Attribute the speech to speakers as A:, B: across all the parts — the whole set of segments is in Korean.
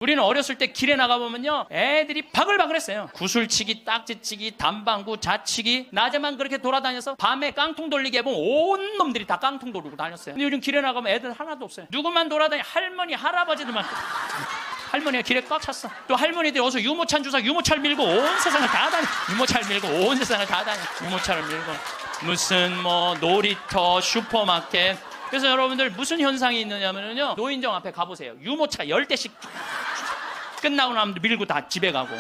A: 우리는 어렸을 때 길에 나가보면요, 애들이 바글바글했어요. 구슬치기, 딱지치기, 단방구, 자치기. 낮에만 그렇게 돌아다녀서 밤에 깡통 돌리게 해보면 온 놈들이 다 깡통 돌리고 다녔어요. 근데 요즘 길에 나가면 애들 하나도 없어요. 누구만 돌아다니, 할머니, 할아버지들만. 할머니가 길에 꽉 찼어. 또 할머니들이 어서 유모차 주사, 유모차를 밀고 온 세상을 다 다녀. 유모차를 밀고 온 세상을 다 다녀. 유모차를 밀고 무슨 뭐 놀이터, 슈퍼마켓. 그래서 여러분들 무슨 현상이 있느냐면요, 노인정 앞에 가보세요. 유모차 10대씩 끝나고 나면 밀고 다 집에 가고.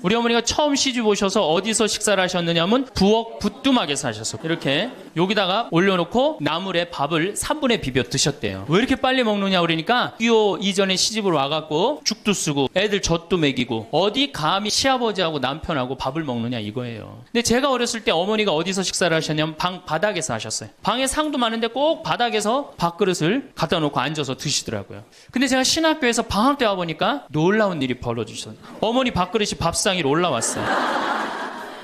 A: 우리 어머니가 처음 시집 오셔서 어디서 식사를 하셨느냐면 부엌 부뚜막에서 하셨어요. 이렇게 여기다가 올려놓고 나물에 밥을 3분의 비벼 드셨대요. 왜 이렇게 빨리 먹느냐 그러니까 6.25 이전에 시집을 와갖고 죽도 쓰고 애들 젖도 먹이고 어디 감히 시아버지하고 남편하고 밥을 먹느냐 이거예요. 근데 제가 어렸을 때 어머니가 어디서 식사를 하셨냐면 방 바닥에서 하셨어요. 방에 상도 많은데 꼭 바닥에서 밥그릇을 갖다 놓고 앉아서 드시더라고요. 근데 제가 신학교에서 방학 때 와보니까 놀라운 일이 벌어지셨어요. 어머니 밥그릇이 밥상 위로 올라왔어요.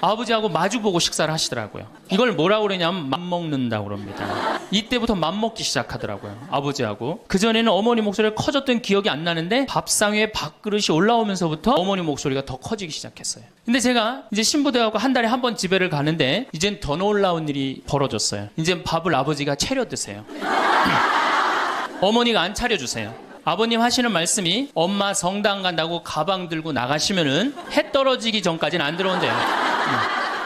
A: 아버지하고 마주보고 식사를 하시더라고요. 이걸 뭐라고 그러냐면 맘먹는다고 그럽니다. 이때부터 맘먹기 시작하더라고요, 아버지하고. 그전에는 어머니 목소리가 커졌던 기억이 안 나는데 밥상 위에 밥그릇이 올라오면서부터 어머니 목소리가 더 커지기 시작했어요. 근데 제가 이제 신부되어갖고 한 달에 한 번 집에를 가는데 이젠 더 놀라운 일이 벌어졌어요. 이젠 밥을 아버지가 차려 드세요. 어머니가 안 차려주세요. 아버님 하시는 말씀이 엄마 성당 간다고 가방 들고 나가시면은 해 떨어지기 전까지는 안 들어온대요.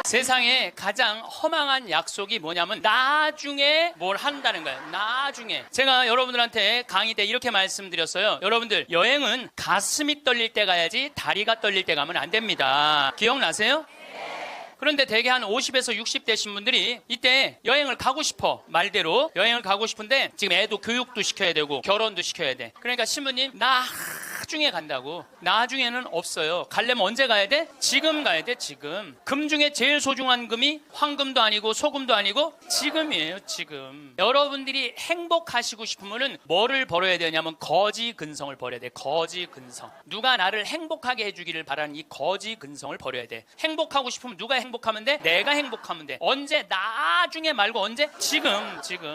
A: 세상에 가장 허망한 약속이 뭐냐면 나중에 뭘 한다는 거예요. 나중에. 제가 여러분들한테 강의 때 이렇게 말씀드렸어요. 여러분들 여행은 가슴이 떨릴 때 가야지 다리가 떨릴 때 가면 안 됩니다. 기억나세요? 그런데 대개 한 50에서 60대신 분들이 이때 여행을 가고 싶어. 말대로 여행을 가고 싶은데 지금 애도 교육도 시켜야 되고 결혼도 시켜야 돼. 그러니까 신부님 나중에 간다고. 나중에는 없어요. 가려면 언제 가야 돼? 지금 가야 돼. 지금. 금 중에 제일 소중한 금이 황금도 아니고 소금도 아니고 지금이에요. 지금. 여러분들이 행복하시고 싶으면은 뭐를 벌어야 되냐면 거지 근성을 버려야 돼. 거지 근성. 누가 나를 행복하게 해주기를 바라는 이 거지 근성을 버려야 돼. 행복하고 싶으면 누가 행복하면 돼? 내가 행복하면 돼. 언제? 나중에 말고 언제? 지금.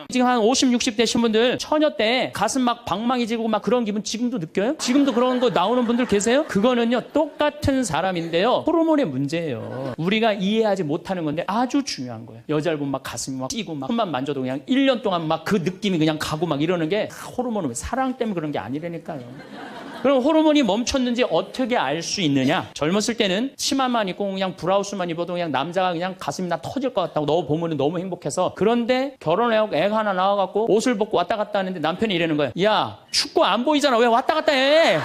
A: 지금 한 50, 60대 신분들 처녀 때 가슴 막 방망이지고 막 그런 기분 지금도 느껴요? 지금도 그런 거 나오는 분들 계세요? 그거는요 똑같은 사람인데요 호르몬의 문제예요. 우리가 이해하지 못하는 건데 아주 중요한 거예요. 여자를 보면 막 가슴이 막 뛰고 막 손만 만져도 그냥 1년 동안 막 그 느낌이 그냥 가고 막 이러는 게 호르몬은 사랑 때문에 그런 게 아니라니까요. 그럼 호르몬이 멈췄는지 어떻게 알 수 있느냐? 젊었을 때는 치마만 입고 그냥 브라우스만 입어도 그냥 남자가 그냥 가슴이 나 터질 것 같다고 너 보면 너무 행복해서. 그런데 결혼해갖고 애가 하나 나와갖고 옷을 벗고 왔다 갔다 하는데 남편이 이러는 거예요. 야, 축구 안 보이잖아. 왜 왔다 갔다 해?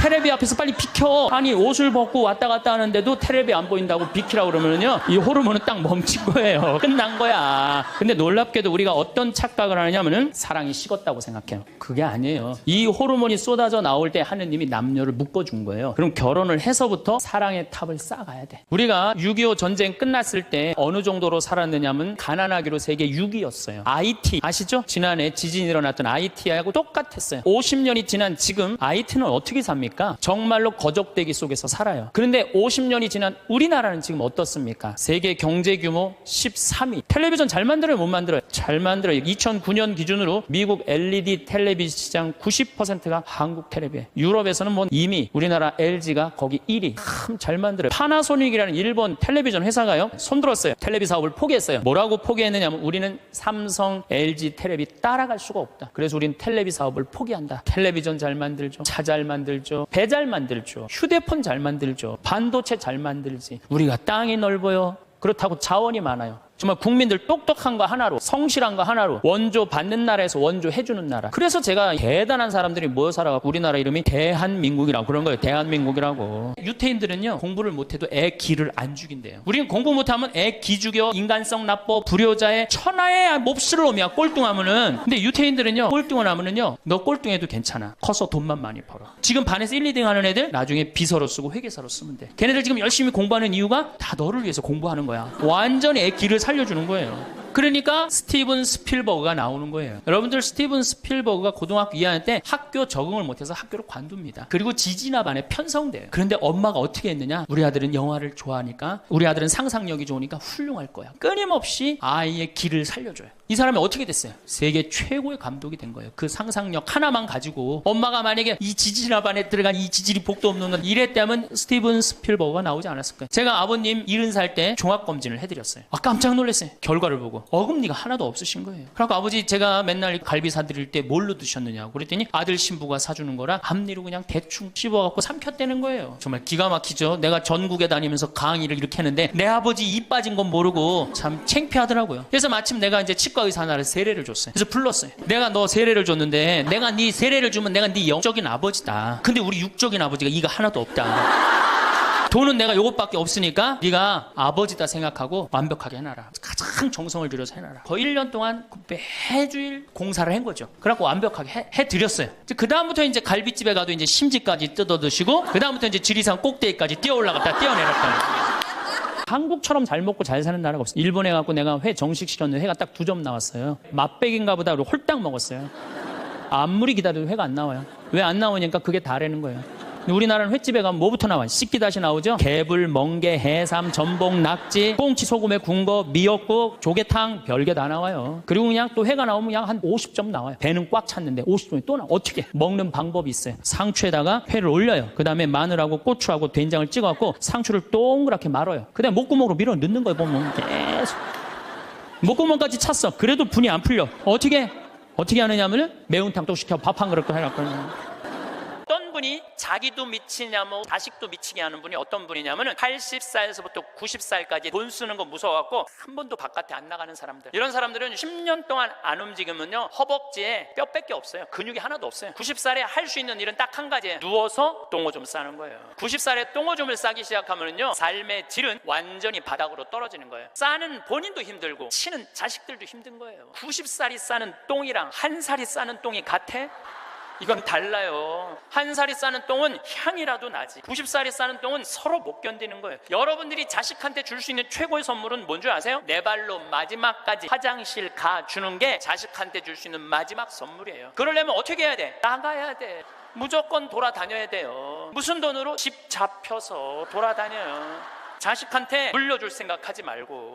A: 테레비 앞에서 빨리 비켜. 아니 옷을 벗고 왔다 갔다 하는데도 테레비 안 보인다고 비키라고 그러면요 이 호르몬은 딱 멈춘 거예요. 끝난 거야. 근데 놀랍게도 우리가 어떤 착각을 하느냐면은 사랑이 식었다고 생각해요. 그게 아니에요. 이 호르몬이 쏟아져 나올 때 하느님이 남녀를 묶어준 거예요. 그럼 결혼을 해서부터 사랑의 탑을 쌓아가야 돼. 우리가 6.25 전쟁 끝났을 때 어느 정도로 살았느냐면 가난하기로 세계 6위였어요. IT 아시죠? 지난해 지진이 일어났던 IT하고 똑같았어요. 50년이 지난 지금 IT는 어떻게 삽니까? 정말로 거적대기 속에서 살아요. 그런데 50년이 지난 우리나라는 지금 어떻습니까? 세계 경제 규모 13위. 텔레비전 잘 만들어요? 못 만들어요? 잘 만들어요. 2009년 기준으로 미국 LED 텔레비전 시장 90%가 한국 텔레비전. 유럽에서는 뭐 이미 우리나라 LG가 거기 1위. 참 잘 만들어요. 파나소닉이라는 일본 텔레비전 회사가요 손들었어요. 텔레비 사업을 포기했어요. 뭐라고 포기했느냐면 우리는 삼성, LG 텔레비 따라갈 수가 없다. 그래서 우리는 텔레비 사업을 포기한다. 텔레비전 잘 만들죠. 차 잘 만들죠. 배 잘 만들죠. 휴대폰 잘 만들죠. 반도체 잘 만들지. 우리가 땅이 넓어요. 그렇다고 자원이 많아요. 정말 국민들 똑똑한 거 하나로, 성실한 거 하나로 원조 받는 나라에서 원조 해주는 나라. 그래서 제가 대단한 사람들이 모여 살아가고 우리나라 이름이 대한민국이라고 그런 거예요. 대한민국이라고. 유태인들은요 공부를 못해도 애 기를 안 죽인대요. 우리는 공부 못하면 애 기 죽여, 인간성 나빠, 불효자의 천하의 몹쓸 놈이야 꼴뚱하면은. 근데 유태인들은요 꼴뚱을 하면은요 너 꼴뚱해도 괜찮아. 커서 돈만 많이 벌어. 지금 반에서 1, 2등 하는 애들 나중에 비서로 쓰고 회계사로 쓰면 돼. 걔네들 지금 열심히 공부하는 이유가 다 너를 위해서 공부하는 거야. 완전히 애 기를 살려주는 거예요. 그러니까 스티븐 스필버그가 나오는 거예요. 여러분들 스티븐 스필버그가 고등학교 2학년 때 학교 적응을 못해서 학교를 관둡니다. 그리고 지지나 반에 편성돼요. 그런데 엄마가 어떻게 했느냐? 우리 아들은 영화를 좋아하니까, 우리 아들은 상상력이 좋으니까 훌륭할 거야. 끊임없이 아이의 길을 살려줘요. 이 사람이 어떻게 됐어요? 세계 최고의 감독이 된 거예요. 그 상상력 하나만 가지고. 엄마가 만약에 이 지지나 반에 들어간 이 지질이 복도 없는 건 이랬다면 스티븐 스필버그가 나오지 않았을 거예요. 제가 아버님 70살 때 종합검진을 해드렸어요. 깜짝 놀랐어요. 결과를 보고 어금니가 하나도 없으신 거예요. 그래서 아버지 제가 맨날 갈비 사드릴 때 뭘로 드셨느냐고 그랬더니 아들 신부가 사주는 거라 앞니로 그냥 대충 씹어갖고 삼켰다는 거예요. 정말 기가 막히죠. 내가 전국에 다니면서 강의를 이렇게 했는데 내 아버지 입 빠진 건 모르고 참 창피하더라고요. 그래서 마침 내가 이제 치과 의사 하나를 세례를 줬어요. 그래서 불렀어요. 내가 너 세례를 줬는데 내가 네 세례를 주면 내가 네 영적인 아버지다. 근데 우리 육적인 아버지가 이가 하나도 없다. 돈은 내가 요것밖에 없으니까 네가 아버지다 생각하고 완벽하게 해놔라. 가장 정성을 들여서 해놔라. 거의 1년 동안 매주일 공사를 한 거죠. 그래갖고 완벽하게 해드렸어요. 그 다음부터 이제 갈비집에 가도 이제 심지까지 뜯어 드시고, 그 다음부터 이제 지리산 꼭대기까지 뛰어 올라갔다 뛰어내렸다. 한국처럼 잘 먹고 잘 사는 나라가 없어요. 일본에 가고 내가 회 정식 시켰는데 회가 딱 2점 나왔어요. 맛백인가 보다 그러고 홀딱 먹었어요. 아무리 기다려도 회가 안 나와요. 왜 안 나오니까 그게 다라는 거예요. 우리나라는 횟집에 가면 뭐부터 나와요? 씻기다시 나오죠? 개불, 멍게, 해삼, 전복, 낙지, 꽁치 소금에 구운 거, 미역국, 조개탕, 별게 다 나와요. 그리고 그냥 또 회가 나오면 그냥 한 50점 나와요. 배는 꽉 찼는데 50점이 또 나와. 어떻게? 먹는 방법이 있어요. 상추에다가 회를 올려요. 그 다음에 마늘하고 고추하고 된장을 찍어갖고 상추를 동그랗게 말아요. 그 다음에 목구멍으로 밀어 넣는 거예요. 보면 계속. 목구멍까지 찼어. 그래도 분이 안 풀려. 어떻게 하느냐면은 매운탕 또 시켜 밥 한 그릇 또 해갖고. 어떤 분이 자기도 미치냐면 자식도 미치게 하는 분이 어떤 분이냐면은 80살에서부터 90살까지 돈 쓰는 거 무서워갖고 한 번도 바깥에 안 나가는 사람들. 이런 사람들은 10년 동안 안 움직이면요 허벅지에 뼈밖에 없어요. 근육이 하나도 없어요. 90살에 할 수 있는 일은 딱 한 가지예요. 누워서 똥오줌 싸는 거예요. 90살에 똥오줌을 싸기 시작하면요 삶의 질은 완전히 바닥으로 떨어지는 거예요. 싸는 본인도 힘들고 치는 자식들도 힘든 거예요. 90살이 싸는 똥이랑 한 살이 싸는 똥이 같아? 이건 달라요. 한 살이 싸는 똥은 향이라도 나지. 90살이 싸는 똥은 서로 못 견디는 거예요. 여러분들이 자식한테 줄 수 있는 최고의 선물은 뭔 줄 아세요? 내 발로 마지막까지 화장실 가 주는 게 자식한테 줄 수 있는 마지막 선물이에요. 그러려면 어떻게 해야 돼? 나가야 돼. 무조건 돌아다녀야 돼요. 무슨 돈으로? 집 잡혀서 돌아다녀요. 자식한테 물려줄 생각하지 말고.